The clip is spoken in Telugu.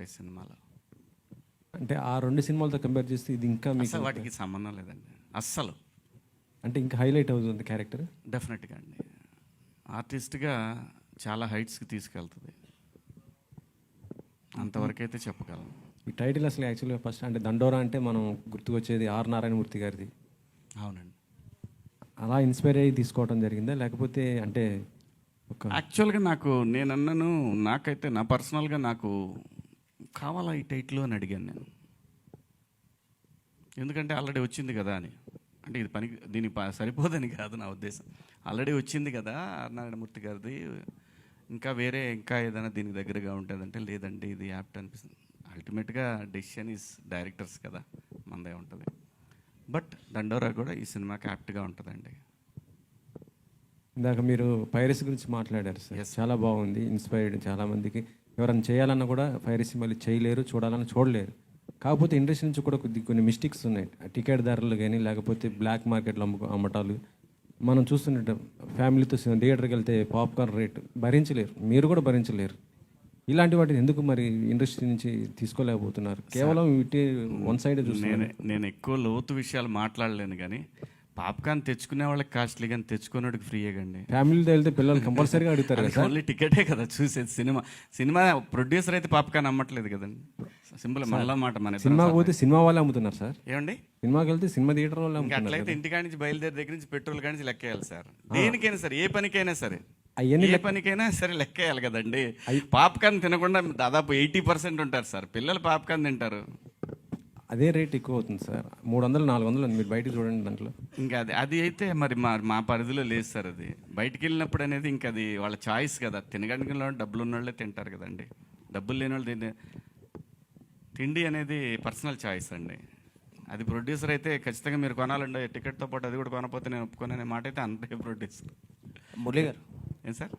ఈ సినిమాలో. అంటే ఆ 2 సినిమాలతో కంపేర్ చేస్తే ఇది ఇంకా మీకు అసలు వాటికి సంబంధం లేదండి అస్సలు. అంటే ఇంకా హైలైట్ అవుతుంది క్యారెక్టర్. డెఫినెట్గా అండి, ఆర్టిస్ట్గా చాలా హైట్స్కి తీసుకెళ్తుంది, అంతవరకు అయితే చెప్పగలను. ఈ టైటిల్ అసలు యాక్చువల్గా ఫస్ట్ అంటే దండోరా అంటే మనం గుర్తుకొచ్చేది ఆర్ నారాయణమూర్తి గారిది. అవునండి. అలా ఇన్స్పైర్ అయ్యి తీసుకోవడం జరిగిందా, లేకపోతే అంటే ఒక యాక్చువల్గా నాకైతే నా పర్సనల్గా నాకు కావాలా ఈ టైటిల్ అని అడిగాను నేను. ఎందుకంటే ఆల్రెడీ వచ్చింది కదా అని. అంటే ఇది దీనికి సరిపోదని కాదు నా ఉద్దేశం. ఆల్రెడీ వచ్చింది కదా ఆర్ నారాయణమూర్తి గారిది, ఇంకా ఏదైనా దీనికి దగ్గరగా ఉంటుందంటే లేదండి ఇది యాప్ట్ అనిపిస్తుంది. అల్టిమేట్గా డెసిషన్ ఈస్ డైరెక్టర్స్ కదా, మనదే ఉంటుంది. బట్ దండోరా కూడా ఈ సినిమాకి యాప్ట్గా ఉంటుందండి. ఇందాక మీరు పైరసీ గురించి మాట్లాడారు సార్. చాలా బాగుంది, ఇన్స్పైర్డ్. చాలామందికి ఎవరైనా చేయాలన్నా కూడా పైరసీ మళ్ళీ చేయలేరు, చూడాలన్నా చూడలేరు. కాకపోతే ఇండస్ట్రీ నుంచి కూడా కొన్ని మిస్టేక్స్ ఉన్నాయి. టికెట్ ధరలు కానీ లేకపోతే బ్లాక్ మార్కెట్లో అమ్మటాలు మనం చూస్తుంటాం. ఫ్యామిలీతో థియేటర్కి వెళ్తే పాప్కార్న్ రేట్ భరించలేరు, మీరు కూడా భరించలేరు. ఇలాంటి వాటిని ఎందుకు మరి ఇండస్ట్రీ నుంచి తీసుకోలేకపోతున్నారు? కేవలం ఇటే వన్ సైడ్ చూస్తున్నాను. నేను ఎక్కువ లోతు విషయాలు మాట్లాడలేను, కానీ పాప్కార్న్ తెచ్చుకునే వాళ్ళకి కాస్ట్లీ, కానీ తెచ్చుకునేవాడికి ఫ్రీయే కండి. ఫ్యామిలీతో వెళ్తే పిల్లలు కంపల్సరీగా అడుగుతారు కదా. ఓన్లీ టికెటే కదా చూసేది. సినిమా ప్రొడ్యూసర్ అయితే పాప్కార్న్ అమ్మట్లేదు కదండి. సింపుల్ మళ్ళా మాట. మన సినిమా పోతే సినిమా వాళ్ళే అమ్ముతున్నారు సార్. ఏమండి, సినిమాకి వెళ్తే సినిమా థియేటర్ వాళ్ళు అమ్ముతున్నారు. అట్లయితే ఇంటికాడి నుంచి బయలుదేరి దగ్గర నుంచి పెట్రోల్ కాడి నుంచి లెక్కేయాలి సార్. దేనికైనా సరే, ఏ పనికైనా సరే, లెక్కేయాలి కదండి. పాప్కార్న్ తినకుండా దాదాపు 80% ఉంటారు సార్ పిల్లలు. పాప్కార్న్ తింటారు, అదే రేట్ ఎక్కువ అవుతుంది సార్. 300-400 మీరు బయటకు చూడండి. దాంట్లో ఇంకా అది అయితే మరి మా పరిధిలో లేదు సార్. అది బయటికి వెళ్ళినప్పుడు అనేది ఇంకా అది వాళ్ళ చాయిస్ కదా. తినడానికి డబ్బులు ఉన్న వాళ్ళే తింటారు కదండి, డబ్బులు లేని వాళ్ళు తిండి అనేది పర్సనల్ చాయిస్ అండి. అది ప్రొడ్యూసర్ అయితే ఖచ్చితంగా మీరు కొనాలండి టికెట్తో పాటు, అది కూడా కొనకపోతే నేను ఒప్పుకోననే మాట అయితే అంతే ప్రొడ్యూసర్. మురళి గారు ఏం సార్?